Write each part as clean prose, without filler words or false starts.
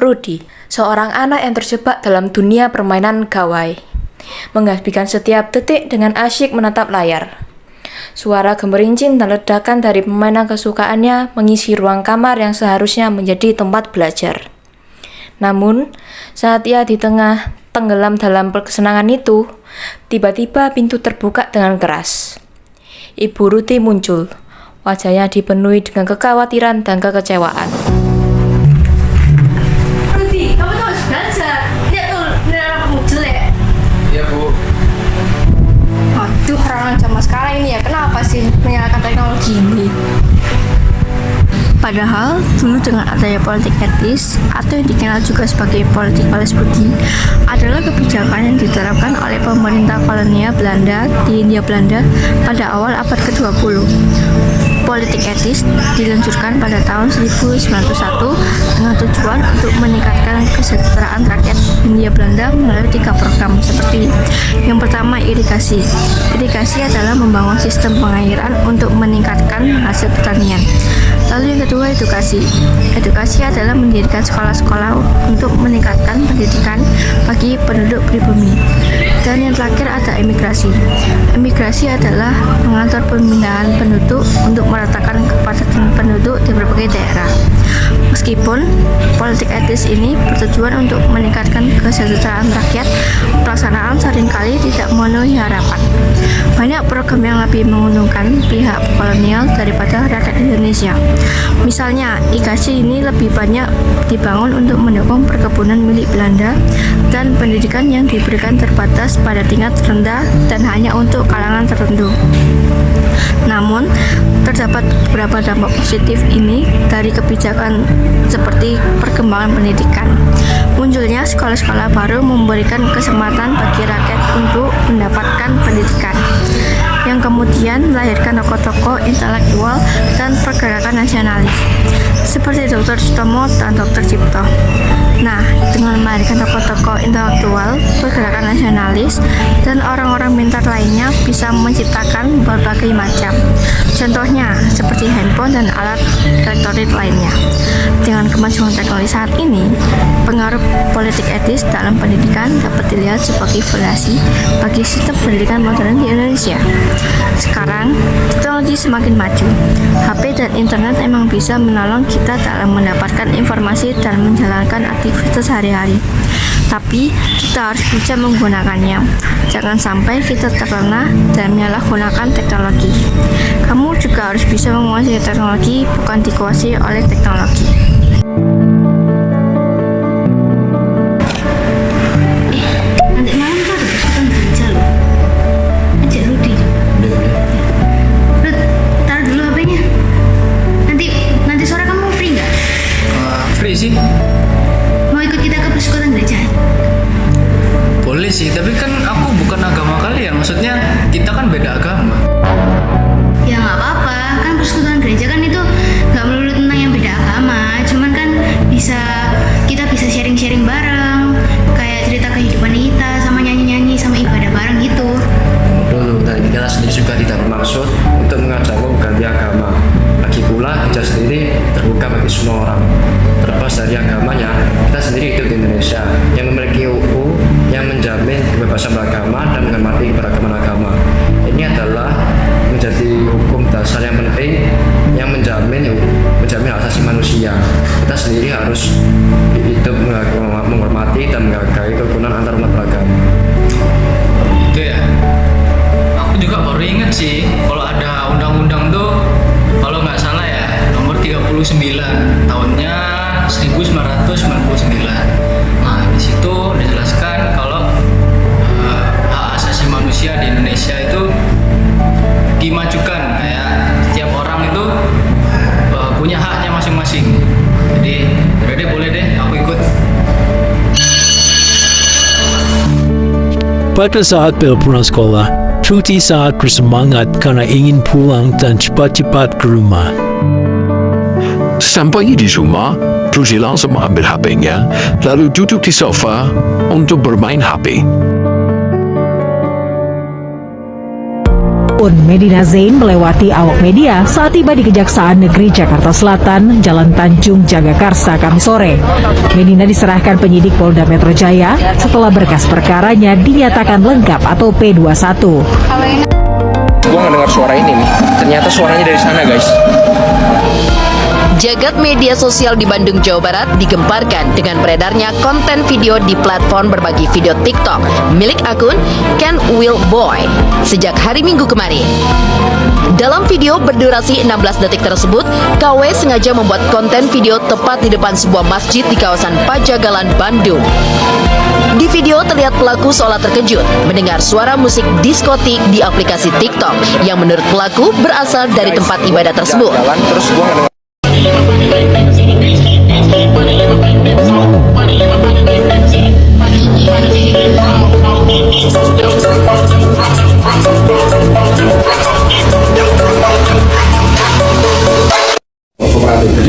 Rudy, seorang anak yang terjebak dalam dunia permainan gawai, menghabiskan setiap detik dengan asyik menatap layar. Suara gemerincing dan ledakan dari permainan kesukaannya mengisi ruang kamar yang seharusnya menjadi tempat belajar. Namun, saat ia di tengah tenggelam dalam kesenangan itu, tiba-tiba pintu terbuka dengan keras. Ibu Rudy muncul, wajahnya dipenuhi dengan kekhawatiran dan kekecewaan. Rudy, kamu tuh harus belajar. Lihat tuh, nilai kamu jelek. Iya, Bu. Aduh, orang zaman sekarang ini ya, kenapa sih menyalahkan teknologi ini? Padahal dulu dengan adanya politik etis atau yang dikenal juga sebagai politik balas budi adalah kebijakan yang diterapkan oleh pemerintah kolonial Belanda di Hindia Belanda pada awal abad ke-20. Politik etis diluncurkan pada tahun 1901 dengan tujuan untuk meningkatkan kesejahteraan rakyat Hindia Belanda melalui 3 program seperti yang pertama irigasi. Irigasi adalah membangun sistem pengairan untuk meningkatkan hasil pertanian. Lalu yang kedua edukasi. Edukasi adalah mendirikan sekolah-sekolah untuk meningkatkan pendidikan bagi penduduk pribumi. Dan yang terakhir ada emigrasi. Emigrasi adalah mengatur pemindahan penduduk untuk meratakan kepadatan penduduk di berbagai daerah. Meskipun politik etis ini bertujuan untuk meningkatkan kesejahteraan rakyat, pelaksanaan seringkali tidak memenuhi harapan. Banyak program yang lebih menguntungkan pihak kolonial daripada rakyat Indonesia. Misalnya, irigasi ini lebih banyak dibangun untuk mendukung perkebunan milik Belanda dan pendidikan yang diberikan terbatas pada tingkat rendah dan hanya untuk kalangan tertentu. Namun, terdapat beberapa dampak positif ini dari kebijakan seperti perkembangan pendidikan. Munculnya sekolah-sekolah baru memberikan kesempatan bagi rakyat untuk mendapatkan pendidikan, yang kemudian melahirkan tokoh-tokoh intelektual dan pergerakan nasionalis, seperti Dr. Sutomo dan Dr. Cipto. Nah, dengan melahirkan tokoh-tokoh intelektual, pergerakan nasionalis, dan orang-orang pintar lainnya bisa menciptakan berbagai macam. Contohnya, seperti handphone dan alat elektronik lainnya. Dengan kemajuan teknologi saat ini, pengaruh politik etis dalam pendidikan dapat dilihat sebagai fondasi bagi sistem pendidikan modern di Indonesia. Sekarang, teknologi semakin maju. HP dan internet memang bisa menolong kita dalam mendapatkan informasi dan menjalankan aktivitas sehari-hari. Tapi, kita harus bisa menggunakannya. Jangan sampai kita terlena dan menyalahgunakan teknologi. Kamu juga harus bisa menguasai teknologi, bukan dikuasai oleh teknologi. Nanti malam tuh ada pesukan gereja loh. Ajak Rudy. Rud, taruh dulu HP-nya. Nanti sore kamu free nggak? Free sih. Mau ikut kita ke persekutuan gereja? Boleh sih, tapi kan aku bukan agama kalian. Maksudnya kita kan beda agama. Ya nggak apa-apa, kan persekutuan gereja kan itu nggak melulu tentang yang beda agama, cuman kan kita bisa sharing-sharing bareng, kayak cerita kehidupan kita, sama nyanyi-nyanyi, sama ibadah bareng gitu. Dulu dan kita sendiri juga tidak bermaksud untuk mengajakmu ganti agama. Lagi pula kita sendiri terbuka bagi semua orang. Terlepas dari agamanya, kita sendiri hidup di Indonesia yang memiliki UU yang menjamin kebebasan beragama dan menghormati beragaman agama. Ini adalah menjadi hukum dasar yang penting yang menjamin hak asasi manusia. Kita sendiri harus hidup menghormati dan menghargai kerukunan antar umat beragama. Itu ya. Aku juga baru inget sih kalau ada undang-undang tuh, kalau nggak salah ya, nomor 39 tahunnya 1999. Nah, di situ dijelaskan kalau hak asasi manusia di Indonesia itu dimajukan, kayak setiap orang itu punya haknya masing-masing. Jadi, udah deh, boleh deh aku ikut. Pada saat pulang sekolah, Rudy sangat bersemangat karena ingin pulang dan cepat-cepat ke rumah. Sampai di rumah, Rudy langsung mengambil HP-nya, lalu duduk di sofa untuk bermain HP. pun Medina Zain melewati awak media saat tiba di Kejaksaan Negeri Jakarta Selatan, Jalan Tanjung Jagakarsa, Kamis sore. Medina diserahkan penyidik Polda Metro Jaya setelah berkas perkaranya dinyatakan lengkap atau P21. Gue ngedengar suara ini nih, ternyata suaranya dari sana guys. Jagat media sosial di Bandung, Jawa Barat digemparkan dengan beredarnya konten video di platform berbagi video TikTok milik akun Ken Will Boy sejak hari Minggu kemarin. Dalam video berdurasi 16 detik tersebut, KW sengaja membuat konten video tepat di depan sebuah masjid di kawasan Pajagalan, Bandung. Di video terlihat pelaku seolah terkejut mendengar suara musik diskotik di aplikasi TikTok yang menurut pelaku berasal dari tempat ibadah tersebut. Terus gue ngedengar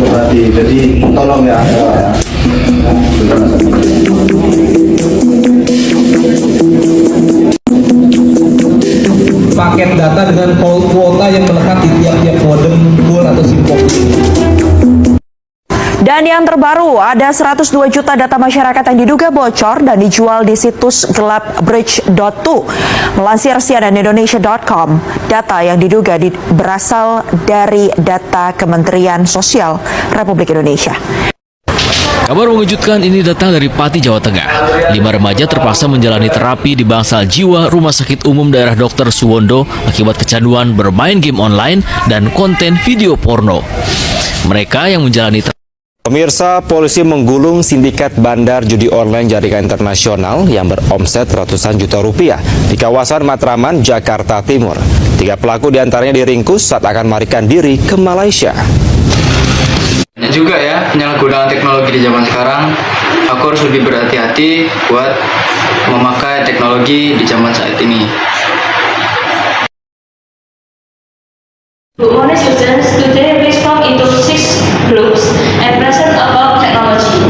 kooperatif, jadi tolong ya. Paket data dengan kuota yang melekat di tiap-tiap modem pool atau SIM. Dan yang terbaru, ada 102 juta data masyarakat yang diduga bocor dan dijual di situs gelap bridge.to. Melansir cnnindonesia.com, data yang diduga berasal dari data Kementerian Sosial Republik Indonesia. Kabar mengejutkan ini datang dari Pati, Jawa Tengah. 5 remaja terpaksa menjalani terapi di bangsal jiwa Rumah Sakit Umum Daerah Dr. Suwondo akibat kecanduan bermain game online dan konten video porno. Mereka yang menjalani Pemirsa, polisi menggulung sindikat bandar judi online jaringan internasional yang beromset ratusan juta rupiah di kawasan Matraman, Jakarta Timur. 3 pelaku diantaranya diringkus saat akan melarikan diri ke Malaysia. Banyak juga ya penyalahgunaan teknologi di zaman sekarang. Aku harus lebih berhati-hati buat memakai teknologi di zaman saat ini. Good morning students, today we split into 6 groups and present about technology.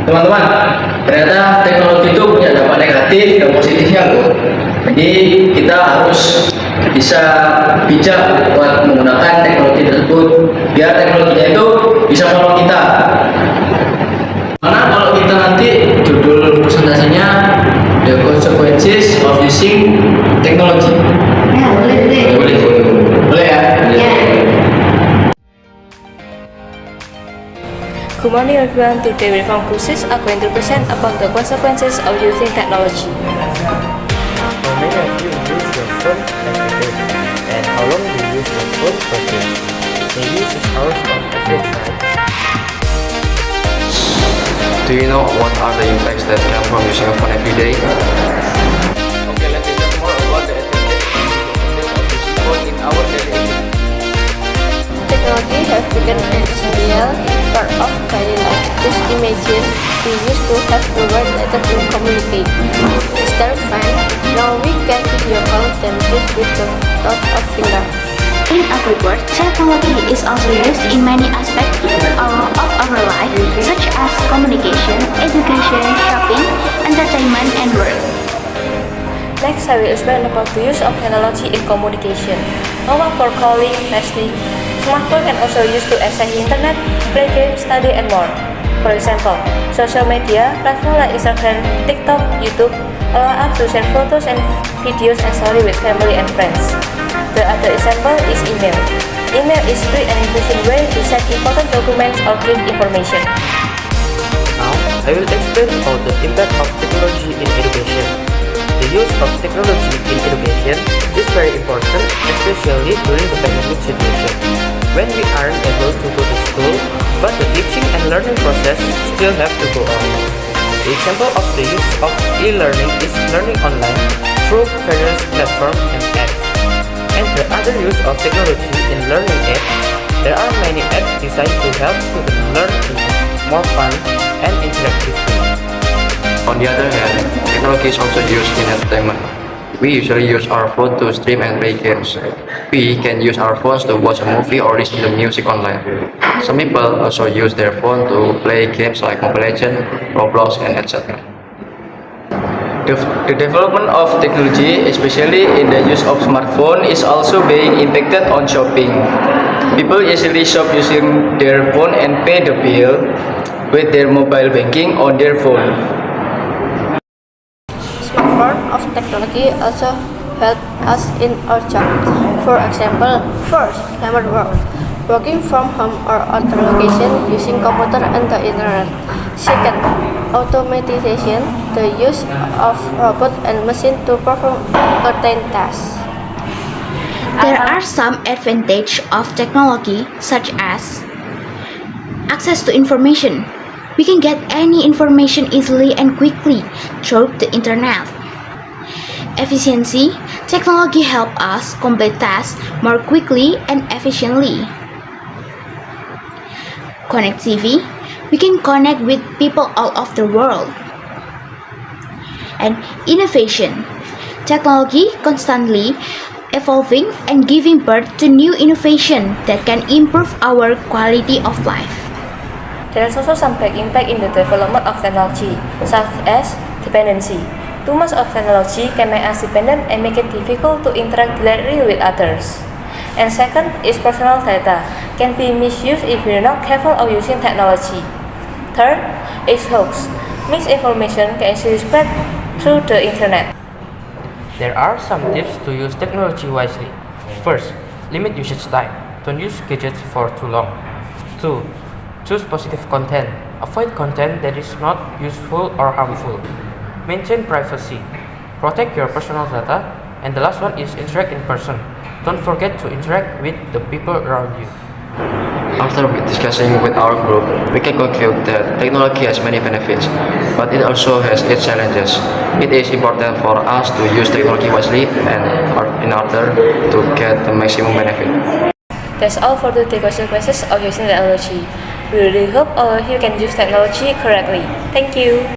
Teman-teman, ternyata teknologi itu punya dampak negatif dan positifnya loh. Jadi kita harus bisa bijak buat menggunakan teknologi tersebut biar teknologinya itu bisa menolong kita. Karena kalau kita nanti judul presentasinya The Consequences of Using Technology. Boleh ya? Good morning everyone, today we from Cruises are going to present about the consequences of using technology. How many of you use your phone every day? And how long do you use your phone per day? Maybe 6 hours on average, right? Do you know what are the impacts that come from using a phone every day? Okay, let's discuss more about the advantages of using phone in our daily life. Technology has become an essential part of daily life. Just imagine, we used to have the word letter to communicate. It's terrifying. Now we can video call them just with the touch of finger. In other words, technology is also used in many aspects of our life, such as communication, education, shopping, entertainment, and work. Next, I will explain about the use of technology in communication. Normal for calling, texting. Smartphone can also used to access internet, play games, study, and more. For example, social media platforms like Instagram, TikTok, YouTube allow us to share photos and videos and stories with family and friends. The other example is email. Email is quick and efficient way to send important documents or give information. Now, I will explain about the impact of technology in education. The use of technology in education is very important, especially during the pandemic situation, when we aren't able to go to school, but the teaching and learning process still have to go on. The example of the use of e-learning is learning online through various platforms and apps. And the other use of technology in learning apps, there are many apps designed to help students learn in a more fun and interactive way. On the other hand, technology is also used in entertainment. We usually use our phone to stream and play games. We can use our phones to watch a movie or listen to music online. Some people also use their phone to play games like Mobile Legends, Roblox, and etc. The development of technology, especially in the use of smartphone, is also being impacted on shopping. People easily shop using their phone and pay the bill with their mobile banking on their phone. Smartphone of technology also help us in our job. For example, first, remote work, working from home or other location using computer and the internet. Second, automatization, the use of robot and machine to perform certain tasks. There are some advantages of technology, such as access to information. We can get any information easily and quickly through the internet. Efficiency, technology helps us complete tasks more quickly and efficiently. Connectivity, we can connect with people all over the world. And innovation, technology constantly evolving and giving birth to new innovation that can improve our quality of life. There is also some bad impact in the development of technology, such as dependency. Too much of technology can make us dependent and make it difficult to interact directly with others. And second is personal data can be misused if we are not careful of using technology. Third is hoax. Misinformation can easily spread through the internet. There are some tips to use technology wisely. First, limit usage time. Don't use gadgets for too long. 2. Choose positive content. Avoid content that is not useful or harmful. Maintain privacy. Protect your personal data. And the last one is interact in person. Don't forget to interact with the people around you. After discussing with our group, we can conclude that technology has many benefits, but it also has its challenges. It is important for us to use technology wisely and in order to get the maximum benefit. That's all for the consequences of using technology. We really hope all of you can use technology correctly. Thank you.